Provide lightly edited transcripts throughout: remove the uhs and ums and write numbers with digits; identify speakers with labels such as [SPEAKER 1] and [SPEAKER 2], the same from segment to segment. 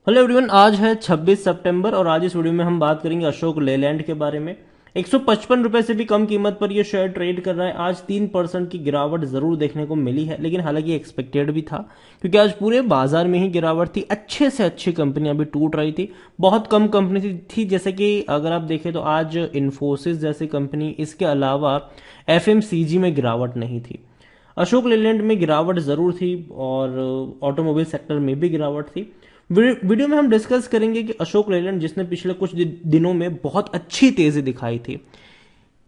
[SPEAKER 1] Hello everyone, आज है 26 सितंबर और आज इस वीडियो में हम बात करेंगे अशोक लेलैंड के बारे में। 155 रुपए से भी कम कीमत पर यह शेयर ट्रेड कर रहा है। आज 3% की गिरावट जरूर देखने को मिली है, लेकिन हालांकि एक्सपेक्टेड भी था क्योंकि आज पूरे बाजार में ही गिरावट थी। अच्छे से अच्छी कंपनियां भी टूट रही थी, बहुत कम कंपनी थी जैसे कि अगर आप देखें तो आज इन्फोसिस जैसी कंपनी, इसके अलावा एफएमसीजी में गिरावट नहीं थी। अशोक लेलैंड में गिरावट जरूर थी और ऑटोमोबाइल सेक्टर में भी गिरावट थी। वीडियो में हम डिस्कस करेंगे कि अशोक लेलैंड जिसने पिछले कुछ दिनों में बहुत अच्छी तेजी दिखाई थी,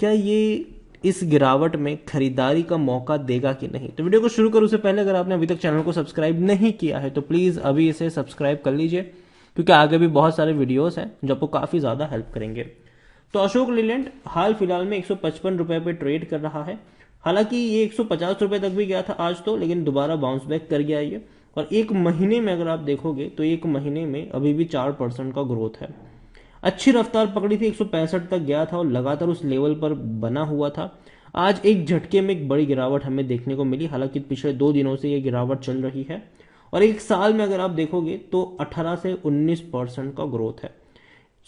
[SPEAKER 1] क्या ये इस गिरावट में खरीदारी का मौका देगा कि नहीं। तो वीडियो को शुरू करूं उससे पहले अगर आपने अभी तक चैनल को सब्सक्राइब नहीं किया है तो प्लीज अभी इसे सब्सक्राइब कर लीजिए, क्योंकि आगे भी बहुत सारे वीडियोस हैं जो आपको काफी ज्यादा हेल्प करेंगे। तो अशोक लेलैंड हाल फिलहाल में 155 रुपए पे ट्रेड कर रहा है। हालांकि ये 150 रुपए तक भी गया था आज तो, लेकिन दोबारा बाउंस बैक कर गया ये। और एक महीने में अगर आप देखोगे तो एक महीने में अभी भी 4% का ग्रोथ है। अच्छी रफ्तार पकड़ी थी, 165 तक गया था और लगातार उस लेवल पर बना हुआ था। आज एक झटके में एक बड़ी गिरावट हमें देखने को मिली, हालांकि पिछले 2 दिनों से ये गिरावट चल रही है। और एक साल में अगर आप देखोगे तो 18 से 19% का ग्रोथ है।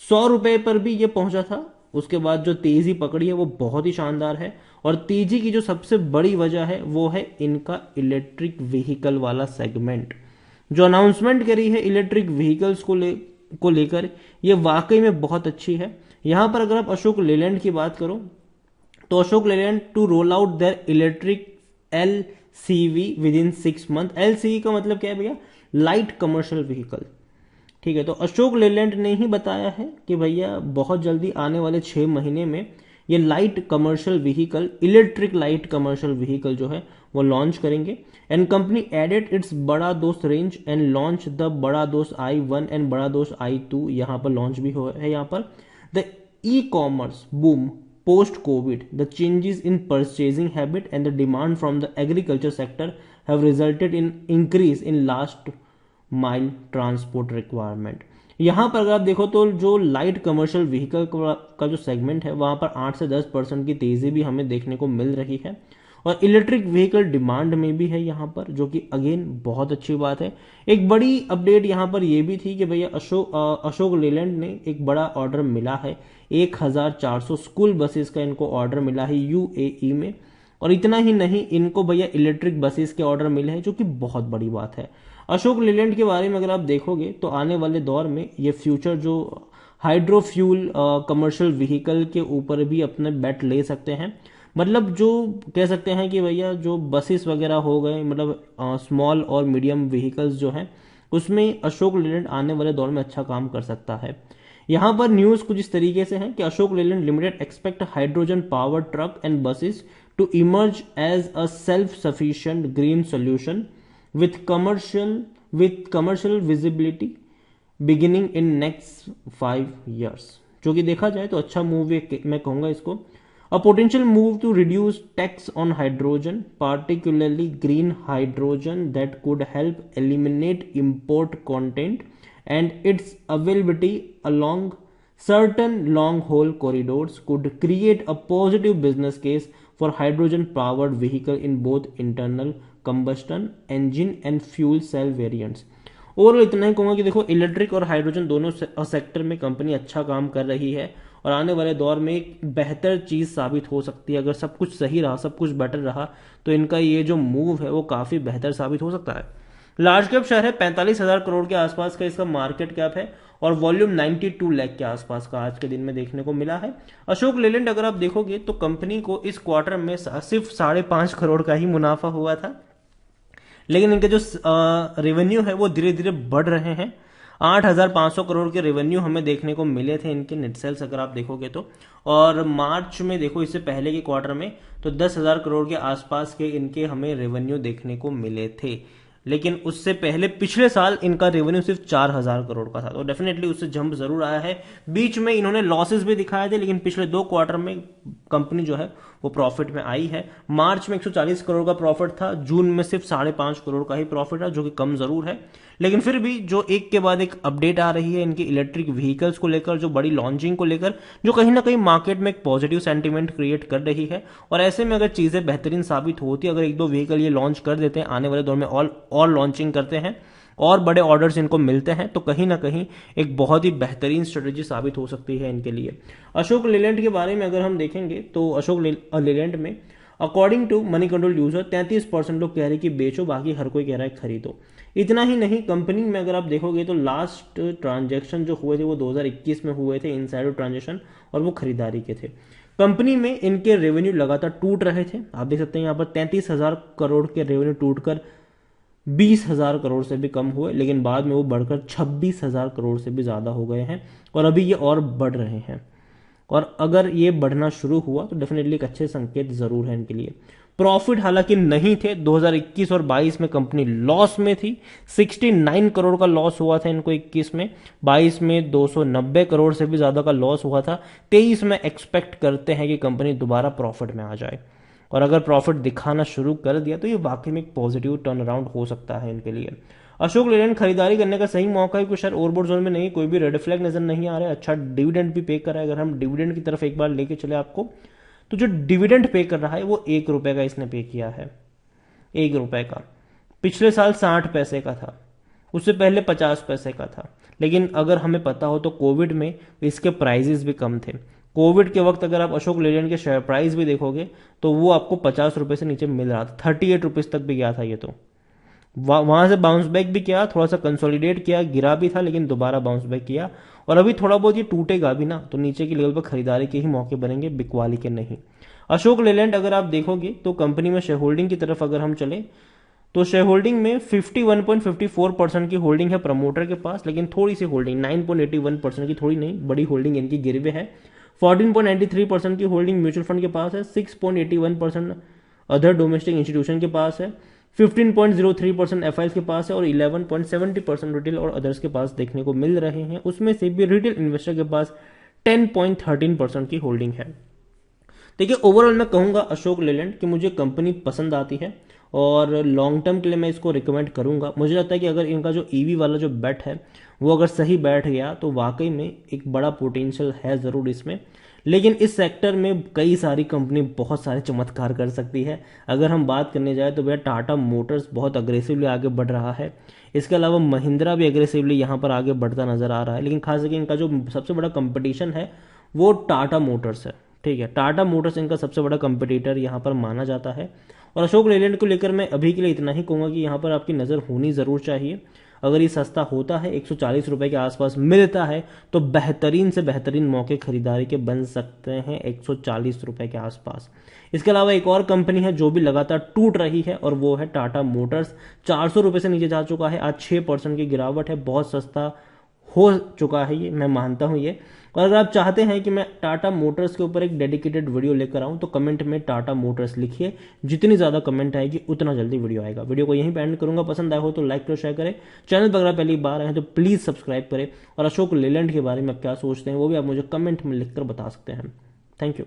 [SPEAKER 1] 100 रुपए पर भी ये पहुंचा था। उसके बाद जो तेजी पकड़ी है वो बहुत ही शानदार है। और तेजी की जो सबसे बड़ी वजह है वो है इनका इलेक्ट्रिक व्हीकल वाला सेगमेंट। जो अनाउंसमेंट करी है इलेक्ट्रिक व्हीकल्स को लेकर, ये वाकई में बहुत अच्छी है। यहां पर अगर आप अशोक लेलैंड की बात करो तो Ashok Leyland to roll out their electric LCV within 6 month. LCV का मतलब क्या है भैया? Light commercial vehicle. ठीक है, तो अशोक लेलैंड ने ही बताया है कि भैया बहुत जल्दी आने वाले 6 महीने में ये light commercial vehicle, electric light commercial vehicle जो है वो लॉन्च करेंगे। एंड कंपनी एडेड इट्स बड़ा दोस्त रेंज एंड लॉन्च द बड़ा दोस्त i1 एंड बड़ा दोस्त i2 यहाँ पर लॉन्च भी हो है। यहाँ पर the e commerce boom post COVID, the changes in purchasing habit and the demand from the agriculture sector have resulted in increase in last mile transport requirement। यहां पर अगर आप देखो तो जो लाइट कमर्शियल व्हीकल का जो सेगमेंट है वहां पर 8 से 10% की तेजी भी हमें देखने को मिल रही है। और इलेक्ट्रिक व्हीकल डिमांड में भी है यहाँ पर, जो कि अगेन बहुत अच्छी बात है। एक बड़ी अपडेट यहाँ पर यह भी थी कि भैया अशोक लेलैंड ने एक बड़ा ऑर्डर मिला है। 1400 स्कूल बसेस का इनको ऑर्डर मिला है यूएई में। और इतना ही नहीं, इनको भैया इलेक्ट्रिक बसेस के ऑर्डर मिले हैं, जो कि बहुत बड़ी बात है। अशोक लेलैंड के बारे में अगर आप देखोगे तो आने वाले दौर में ये फ्यूचर जो हाइड्रोफ्यूल कमर्शियल व्हीकल के ऊपर भी अपने बेट ले सकते हैं। मतलब जो कह सकते हैं कि भैया जो बसेस वगैरह हो गए, मतलब स्मॉल और मीडियम व्हीकल्स जो हैं, उसमें अशोक लेलैंड आने वाले दौर में अच्छा काम कर सकता है। यहां पर न्यूज कुछ इस तरीके से है कि Ashok Leyland limited expect hydrogen power truck and buses to emerge as a self sufficient green solution with commercial visibility beginning in next 5 years। जो कि देखा जाए तो अच्छा मूव मैं कहूंगा इसको। A potential move to reduce tax on hydrogen, particularly green hydrogen, that could help eliminate import content and its availability along certain long haul corridors could create a positive business case for hydrogen powered vehicle in both internal combustion engine and fuel cell variants। Overall इतना ही कहूंगा कि देखो, electric और hydrogen दोनों sector में company अच्छा काम कर रही है और आने वाले दौर में एक बेहतर चीज साबित हो सकती है। अगर सब कुछ सही रहा, सब कुछ बेटर रहा, तो इनका ये जो मूव है वो काफी बेहतर साबित हो सकता है। लार्ज कैप शेयर है, 45,000 करोड़ के आसपास का इसका मार्केट कैप है और वॉल्यूम 92 लाख के आसपास का आज के दिन में देखने को मिला है। अशोक लेलैंड अगर आप देखोगे तो कंपनी को इस क्वार्टर में सिर्फ 5.5 करोड़ का ही मुनाफा हुआ था, लेकिन इनके जो रेवेन्यू है वो धीरे धीरे बढ़ रहे हैं। 8,500 करोड़ के रेवेन्यू हमें देखने को मिले थे इनके नेट सेल्स अगर आप देखोगे तो। और मार्च में देखो, इससे पहले के क्वार्टर में तो 10,000 करोड़ के आसपास के इनके हमें रेवेन्यू देखने को मिले थे। लेकिन उससे पहले पिछले साल इनका रेवेन्यू सिर्फ 4,000 करोड़ का था, तो डेफिनेटली उससे जंप जरूर आया है। बीच में इन्होंने लॉसेस भी दिखाए थे, लेकिन पिछले 2 क्वार्टर में कंपनी जो है वो प्रॉफिट में आई है। मार्च में 140 करोड़ का प्रॉफिट था, जून में सिर्फ 5.5 करोड़ का ही प्रॉफिट है, जो कि कम जरूर है। लेकिन फिर भी जो एक के बाद एक अपडेट आ रही है इनकी इलेक्ट्रिक व्हीकल्स को लेकर, जो बड़ी लॉन्चिंग को लेकर, जो कहीं ना कहीं मार्केट में एक पॉजिटिव सेंटीमेंट क्रिएट कर रही है। और ऐसे में अगर चीजें बेहतरीन साबित होती है, अगर 1-2 व्हीकल ये लॉन्च कर देते हैं, आने वाले दौर में और लॉन्चिंग करते हैं, और बड़े ऑर्डर्स इनको मिलते हैं, तो कहीं ना कहीं एक बहुत ही बेहतरीन स्ट्रेटेजी साबित हो सकती है इनके लिए। अशोक लेलैंड के बारे में अगर हम देखेंगे तो अशोक लेलैंड में according to Moneycontrol user 33% लोग कह रहे हैं कि बेचो, बाकी हर कोई कह रहा है खरीदो। इतना ही नहीं, कंपनी में अगर आप देखोगे तो लास्ट ट्रांजैक्शन जो हुए थे वो 2021 में हुए थे, इनसाइडर ट्रांजैक्शन, और वो खरीदारी के थे। कंपनी में इनके रेवेन्यू लगातार टूट रहे थे, आप देख सकते हैं यहाँ पर 33,000 करोड़ के रेवेन्यू टूटकर 20,000 करोड़ से भी कम हुए, लेकिन बाद में वो बढ़कर 26,000 करोड़ से भी ज़्यादा हो गए हैं, और अभी ये और बढ़ रहे हैं। और अगर ये बढ़ना शुरू हुआ तो डेफिनेटली एक अच्छे संकेत जरूर है इनके लिए। प्रॉफिट हालांकि नहीं थे, 2021 और 22 में कंपनी लॉस में थी, 69 करोड़ का लॉस हुआ था इनको 21 में, 22 में 290 करोड़ से भी ज्यादा का लॉस हुआ था। 23 में एक्सपेक्ट करते हैं कि कंपनी दोबारा प्रॉफिट में आ जाए, और अगर प्रॉफिट दिखाना शुरू कर दिया तो ये वाकई में एक पॉजिटिव टर्न अराउंड हो सकता है इनके लिए। अशोक लेलैंड खरीदारी करने का सही मौका है, कुछ शायद ओवरबोर्ड जोन में नहीं, कोई भी रेड फ्लैग नजर नहीं आ रहा है, अच्छा डिविडेंड भी पे कर रहा है। अगर हम डिविडेंड की तरफ एक बार लेके चले आपको, तो जो डिविडेंड पे कर रहा है वो 1 रुपए का इसने पे किया है, 1 रुपए का। पिछले साल 60 पैसे का था, उससे पहले 50 पैसे का था। लेकिन अगर हमें पता हो तो कोविड में इसके प्राइजेस भी कम थे। कोविड के वक्त अगर आप अशोक लेलैंड के शेयर प्राइस भी देखोगे तो वो आपको 50 रुपए से नीचे मिल रहा था, 38 रुपीज तक भी गया था ये तो। वहां से बाउंस बैक भी किया, थोड़ा सा कंसोलिडेट किया, गिरा भी था, लेकिन दोबारा बाउंस बैक किया। और अभी थोड़ा बहुत ये टूटेगा भी ना, तो नीचे के लेवल पर खरीदारी के ही मौके बनेंगे, बिकवाली के नहीं। अशोक लेलैंड अगर आप देखोगे तो कंपनी में शेयर होल्डिंग की तरफ अगर हम चले तो शेयर होल्डिंग में 51.54% की होल्डिंग है प्रमोटर के पास, लेकिन थोड़ी सी होल्डिंग 9.81% की, थोड़ी नहीं बड़ी होल्डिंग इनकी गिरवे है। 14.93% की होल्डिंग म्यूचुअल फंड के पास है, 6.81% अदर डोमेस्टिक इंस्टीट्यूशन के पास है, 15.03% एफआईएस के पास है, और 11.70% रिटेल और अदर्स के पास देखने को मिल रहे हैं। उसमें से भी रिटेल इन्वेस्टर के पास 10.13% की होल्डिंग है। देखिए, ओवरऑल मैं कहूंगा अशोक लेलैंड कि मुझे कंपनी पसंद आती है, और लॉन्ग टर्म के लिए मैं इसको रिकमेंड करूंगा। मुझे लगता है कि अगर इनका जो ईवी वाला जो बेट है वो अगर सही बैठ गया तो वाकई में एक बड़ा पोटेंशियल है ज़रूर इसमें। लेकिन इस सेक्टर में कई सारी कंपनी बहुत सारे चमत्कार कर सकती है। अगर हम बात करने जाए तो भैया टाटा मोटर्स बहुत अग्रेसिवली आगे बढ़ रहा है, इसके अलावा महिंद्रा भी अग्रेसिवली यहाँ पर आगे बढ़ता नजर आ रहा है। लेकिन खास करके इनका जो सबसे बड़ा कंपटीशन है वो टाटा मोटर्स है, ठीक है। टाटा मोटर्स इनका सबसे बड़ा कंपटीटर यहाँ पर माना जाता है। और अशोक लेलैंड को लेकर मैं अभी के लिए इतना ही कहूंगा कि यहाँ पर आपकी नज़र होनी ज़रूर चाहिए। अगर ये सस्ता होता है, 140 रुपए के आसपास मिलता है, तो बेहतरीन से बेहतरीन मौके खरीदारी के बन सकते हैं 140 रुपए के आसपास। इसके अलावा एक और कंपनी है जो भी लगातार टूट रही है, और वो है टाटा मोटर्स। 400 रुपए से नीचे जा चुका है, आज 6% की गिरावट है, बहुत सस्ता हो चुका है ये, मैं मानता हूं ये। और अगर आप चाहते हैं कि मैं टाटा मोटर्स के ऊपर एक डेडिकेटेड वीडियो लेकर आऊं तो कमेंट में टाटा मोटर्स लिखिए, जितनी ज्यादा कमेंट आएगी उतना जल्दी वीडियो आएगा। वीडियो को यहीं पे एंड करूंगा, पसंद आया हो तो लाइक करो, शेयर करें। चैनल पर अगर पहली बार आए तो प्लीज सब्सक्राइब करें, और अशोक लेलैंड के बारे में आप क्या सोचते हैं वो भी आप मुझे कमेंट में लिखकर बता सकते हैं। Thank you.